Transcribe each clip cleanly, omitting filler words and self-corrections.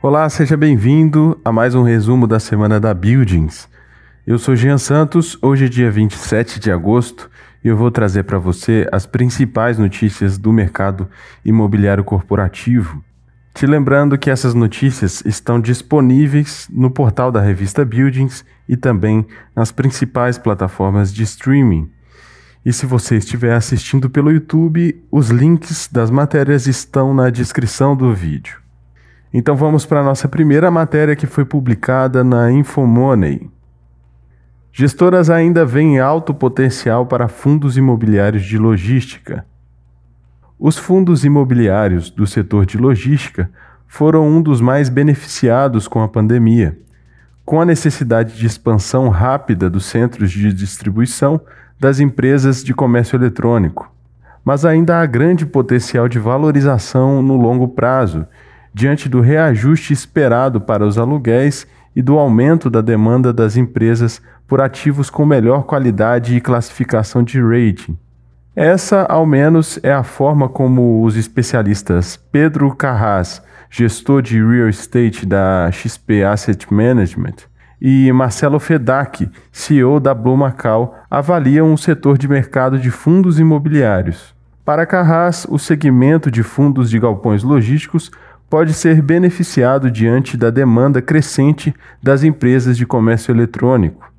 Olá, seja bem-vindo a mais um resumo da semana da Buildings. Eu sou Jean Santos, hoje é dia 27 de agosto e eu vou trazer para você as principais notícias do mercado imobiliário corporativo. Te lembrando que essas notícias estão disponíveis no portal da revista Buildings e também nas principais plataformas de streaming. E se você estiver assistindo pelo YouTube, os links das matérias estão na descrição do vídeo. Então vamos para a nossa primeira matéria que foi publicada na Infomoney. Gestoras ainda veem alto potencial para fundos imobiliários de logística. Os fundos imobiliários do setor de logística foram um dos mais beneficiados com a pandemia. Com a necessidade de expansão rápida dos centros de distribuição das empresas de comércio eletrônico. Mas ainda há grande potencial de valorização no longo prazo, diante do reajuste esperado para os aluguéis e do aumento da demanda das empresas por ativos com melhor qualidade e classificação de rating. Essa, ao menos, é a forma como os especialistas Pedro Carras, gestor de real estate da XP Asset Management, e Marcelo Fedak, CEO da Blue Macau, avaliam o setor de mercado de fundos imobiliários. Para Carras, o segmento de fundos de galpões logísticos pode ser beneficiado diante da demanda crescente das empresas de comércio eletrônico.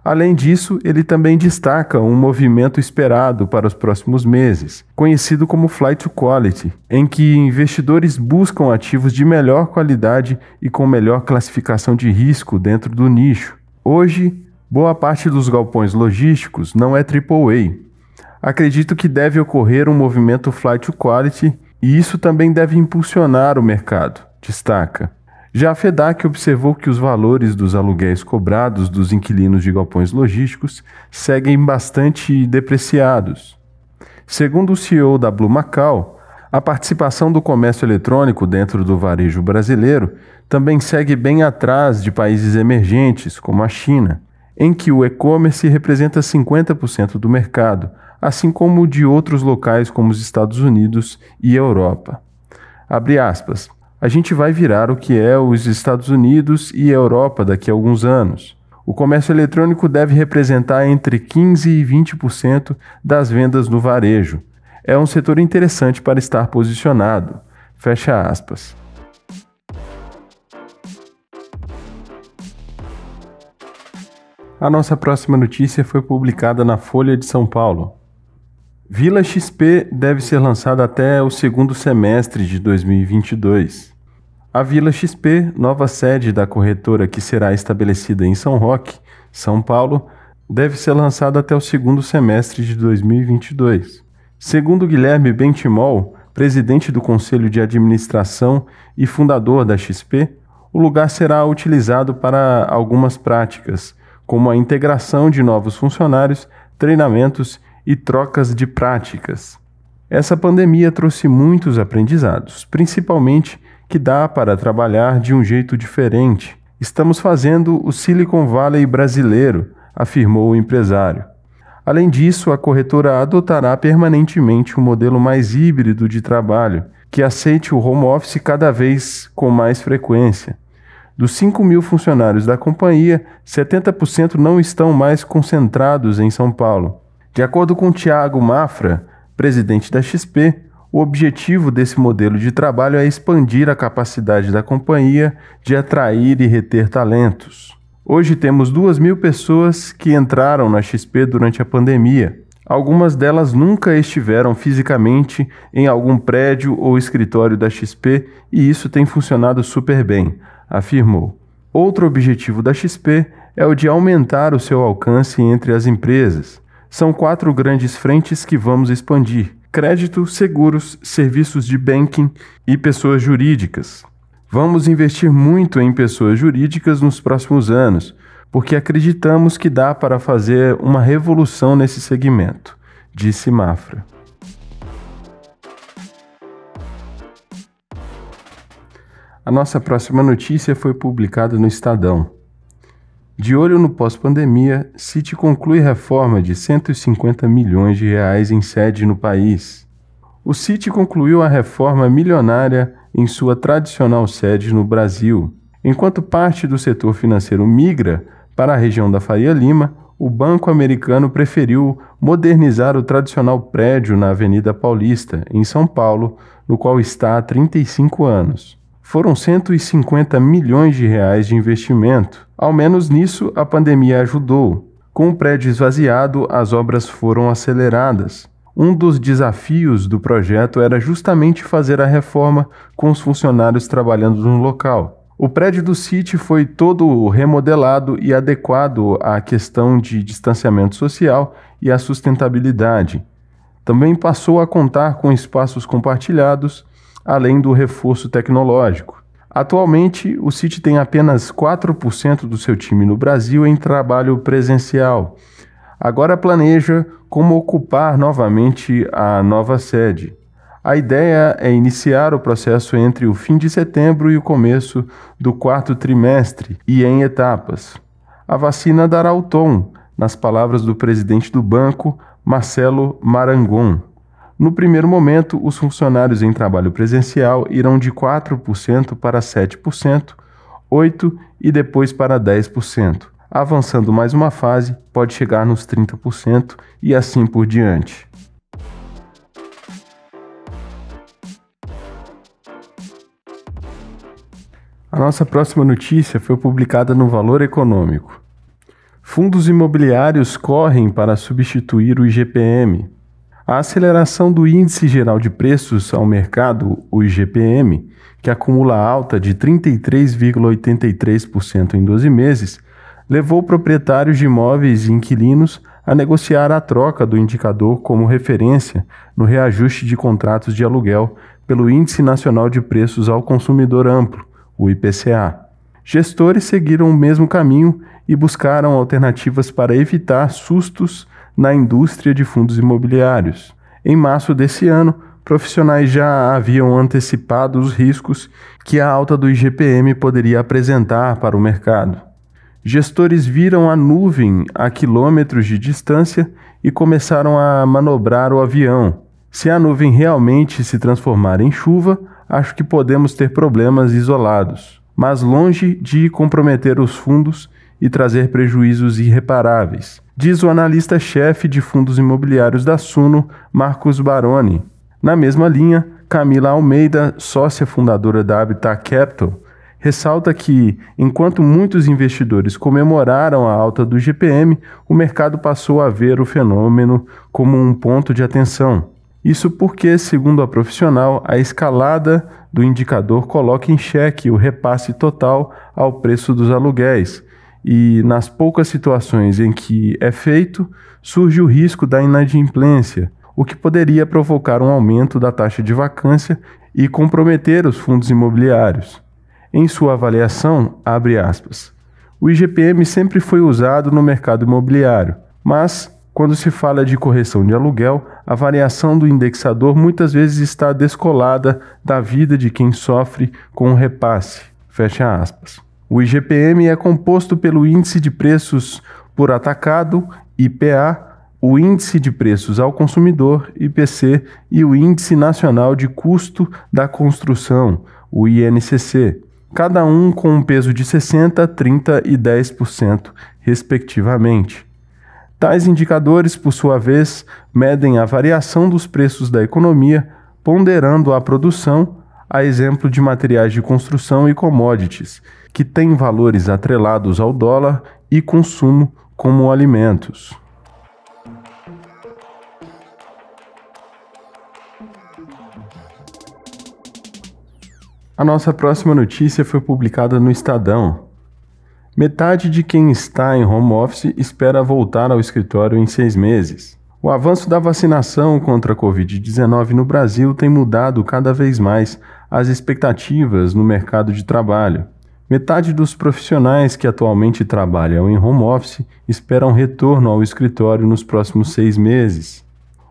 Além disso, ele também destaca um movimento esperado para os próximos meses, conhecido como Flight to Quality, em que investidores buscam ativos de melhor qualidade e com melhor classificação de risco dentro do nicho. Hoje, boa parte dos galpões logísticos não é AAA. Acredito que deve ocorrer um movimento Flight to Quality e isso também deve impulsionar o mercado, destaca. Já a Fedak observou que os valores dos aluguéis cobrados dos inquilinos de galpões logísticos seguem bastante depreciados. Segundo o CEO da Blue Macau, a participação do comércio eletrônico dentro do varejo brasileiro também segue bem atrás de países emergentes, como a China, em que o e-commerce representa 50% do mercado, assim como de outros locais como os Estados Unidos e Europa. Abre aspas. A gente vai virar o que é os Estados Unidos e a Europa daqui a alguns anos. O comércio eletrônico deve representar entre 15% e 20% das vendas no varejo. É um setor interessante para estar posicionado. Fecha aspas. A nossa próxima notícia foi publicada na Folha de São Paulo. Vila XP deve ser lançada até o segundo semestre de 2022. A Vila XP, nova sede da corretora que será estabelecida em São Roque, São Paulo, deve ser lançada até o segundo semestre de 2022. Segundo Guilherme Bentimol, presidente do Conselho de Administração e fundador da XP, o lugar será utilizado para algumas práticas, como a integração de novos funcionários, treinamentos e trocas de práticas. Essa pandemia trouxe muitos aprendizados, principalmente que dá para trabalhar de um jeito diferente. Estamos fazendo o Silicon Valley brasileiro, afirmou o empresário. Além disso, a corretora adotará permanentemente um modelo mais híbrido de trabalho, que aceite o home office cada vez com mais frequência. Dos 5.000 funcionários da companhia, 70% não estão mais concentrados em São Paulo. De acordo com Thiago Mafra, presidente da XP, o objetivo desse modelo de trabalho é expandir a capacidade da companhia de atrair e reter talentos. Hoje temos 2.000 pessoas que entraram na XP durante a pandemia. Algumas delas nunca estiveram fisicamente em algum prédio ou escritório da XP e isso tem funcionado super bem, afirmou. Outro objetivo da XP é o de aumentar o seu alcance entre as empresas. São 4 grandes frentes que vamos expandir: crédito, seguros, serviços de banking e pessoas jurídicas. Vamos investir muito em pessoas jurídicas nos próximos anos, porque acreditamos que dá para fazer uma revolução nesse segmento, disse Mafra. A nossa próxima notícia foi publicada no Estadão. De olho no pós-pandemia, Citi conclui reforma de 150 milhões de reais em sede no país. O Citi concluiu a reforma milionária em sua tradicional sede no Brasil. Enquanto parte do setor financeiro migra para a região da Faria Lima, o banco americano preferiu modernizar o tradicional prédio na Avenida Paulista, em São Paulo, no qual está há 35 anos. Foram 150 milhões de reais de investimento. Ao menos nisso, a pandemia ajudou. Com o prédio esvaziado, as obras foram aceleradas. Um dos desafios do projeto era justamente fazer a reforma com os funcionários trabalhando no local. O prédio do Citi foi todo remodelado e adequado à questão de distanciamento social e à sustentabilidade. Também passou a contar com espaços compartilhados, além do reforço tecnológico. Atualmente, o Citi tem apenas 4% do seu time no Brasil em trabalho presencial. Agora planeja como ocupar novamente a nova sede. A ideia é iniciar o processo entre o fim de setembro e o começo do quarto trimestre e em etapas. A vacina dará o tom, nas palavras do presidente do banco, Marcelo Marangon. No primeiro momento, os funcionários em trabalho presencial irão de 4% para 7%, 8% e depois para 10%. Avançando mais uma fase, pode chegar nos 30% e assim por diante. A nossa próxima notícia foi publicada no Valor Econômico. Fundos imobiliários correm para substituir o IGPM. A aceleração do Índice Geral de Preços ao Mercado, o IGPM, que acumula alta de 33,83% em 12 meses, levou proprietários de imóveis e inquilinos a negociar a troca do indicador como referência no reajuste de contratos de aluguel pelo Índice Nacional de Preços ao Consumidor Amplo, o IPCA. Gestores seguiram o mesmo caminho e buscaram alternativas para evitar sustos na indústria de fundos imobiliários. Em março desse ano, profissionais já haviam antecipado os riscos que a alta do IGPM poderia apresentar para o mercado. Gestores viram a nuvem a quilômetros de distância e começaram a manobrar o avião. Se a nuvem realmente se transformar em chuva, acho que podemos ter problemas isolados, mas longe de comprometer os fundos e trazer prejuízos irreparáveis, diz o analista-chefe de fundos imobiliários da Suno, Marcos Baroni. Na mesma linha, Camila Almeida, sócia fundadora da Habitat Capital, ressalta que, enquanto muitos investidores comemoraram a alta do IGPM, o mercado passou a ver o fenômeno como um ponto de atenção. Isso porque, segundo a profissional, a escalada do indicador coloca em xeque o repasse total ao preço dos aluguéis, e nas poucas situações em que é feito, surge o risco da inadimplência, o que poderia provocar um aumento da taxa de vacância e comprometer os fundos imobiliários. Em sua avaliação, abre aspas, o IGPM sempre foi usado no mercado imobiliário, mas, quando se fala de correção de aluguel, a variação do indexador muitas vezes está descolada da vida de quem sofre com o repasse. Fecha aspas. O IGPM é composto pelo Índice de Preços por Atacado, IPA, o Índice de Preços ao Consumidor, IPC, e o Índice Nacional de Custo da Construção, o INCC, cada um com um peso de 60%, 30% e 10%, respectivamente. Tais indicadores, por sua vez, medem a variação dos preços da economia, ponderando a produção, a exemplo de materiais de construção e commodities, que têm valores atrelados ao dólar e consumo, como alimentos. A nossa próxima notícia foi publicada no Estadão. Metade de quem está em home office espera voltar ao escritório em 6 meses. O avanço da vacinação contra a Covid-19 no Brasil tem mudado cada vez mais as expectativas no mercado de trabalho. Metade dos profissionais que atualmente trabalham em home office esperam retorno ao escritório nos próximos 6 meses.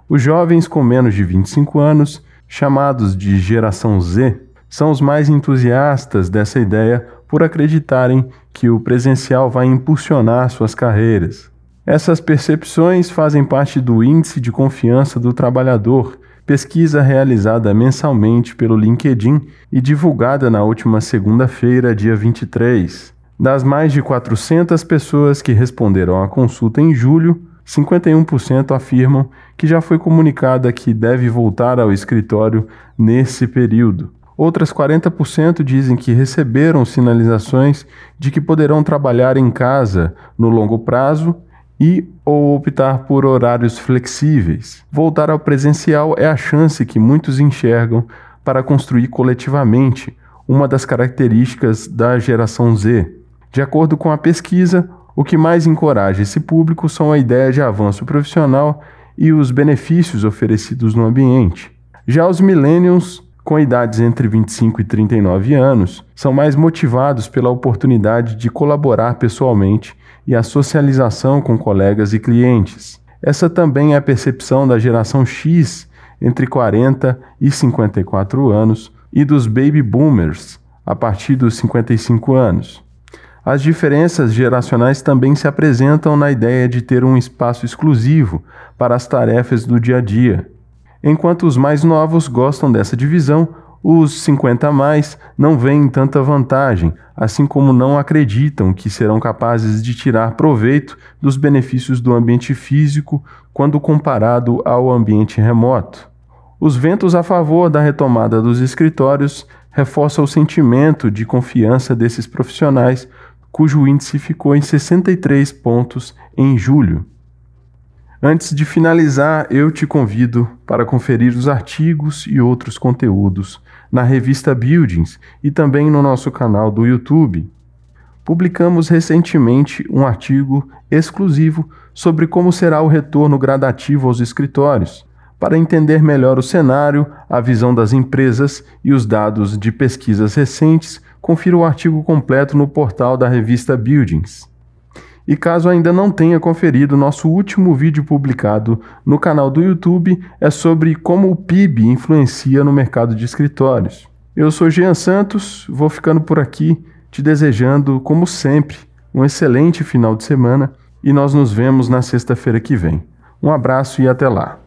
Os jovens com menos de 25 anos, chamados de Geração Z, são os mais entusiastas dessa ideia por acreditarem que o presencial vai impulsionar suas carreiras. Essas percepções fazem parte do Índice de Confiança do Trabalhador, pesquisa realizada mensalmente pelo LinkedIn e divulgada na última segunda-feira, dia 23. Das mais de 400 pessoas que responderam à consulta em julho, 51% afirmam que já foi comunicada que deve voltar ao escritório nesse período. Outras 40% dizem que receberam sinalizações de que poderão trabalhar em casa no longo prazo ou optar por horários flexíveis. Voltar ao presencial é a chance que muitos enxergam para construir coletivamente, uma das características da geração Z. De acordo com a pesquisa, o que mais encoraja esse público são a ideia de avanço profissional e os benefícios oferecidos no ambiente. Já os millennials, com idades entre 25 e 39 anos, são mais motivados pela oportunidade de colaborar pessoalmente e a socialização com colegas e clientes. Essa também é a percepção da geração X, entre 40 e 54 anos, e dos baby boomers, a partir dos 55 anos. As diferenças geracionais também se apresentam na ideia de ter um espaço exclusivo para as tarefas do dia a dia. Enquanto os mais novos gostam dessa divisão, os 50 a mais não veem tanta vantagem, assim como não acreditam que serão capazes de tirar proveito dos benefícios do ambiente físico quando comparado ao ambiente remoto. Os ventos a favor da retomada dos escritórios reforçam o sentimento de confiança desses profissionais, cujo índice ficou em 63 pontos em julho. Antes de finalizar, eu te convido para conferir os artigos e outros conteúdos na revista Buildings e também no nosso canal do YouTube. Publicamos recentemente um artigo exclusivo sobre como será o retorno gradativo aos escritórios. Para entender melhor o cenário, a visão das empresas e os dados de pesquisas recentes, confira o artigo completo no portal da revista Buildings. E caso ainda não tenha conferido, nosso último vídeo publicado no canal do YouTube é sobre como o PIB influencia no mercado de escritórios. Eu sou Jean Santos, vou ficando por aqui, te desejando, como sempre, um excelente final de semana e nós nos vemos na sexta-feira que vem. Um abraço e até lá!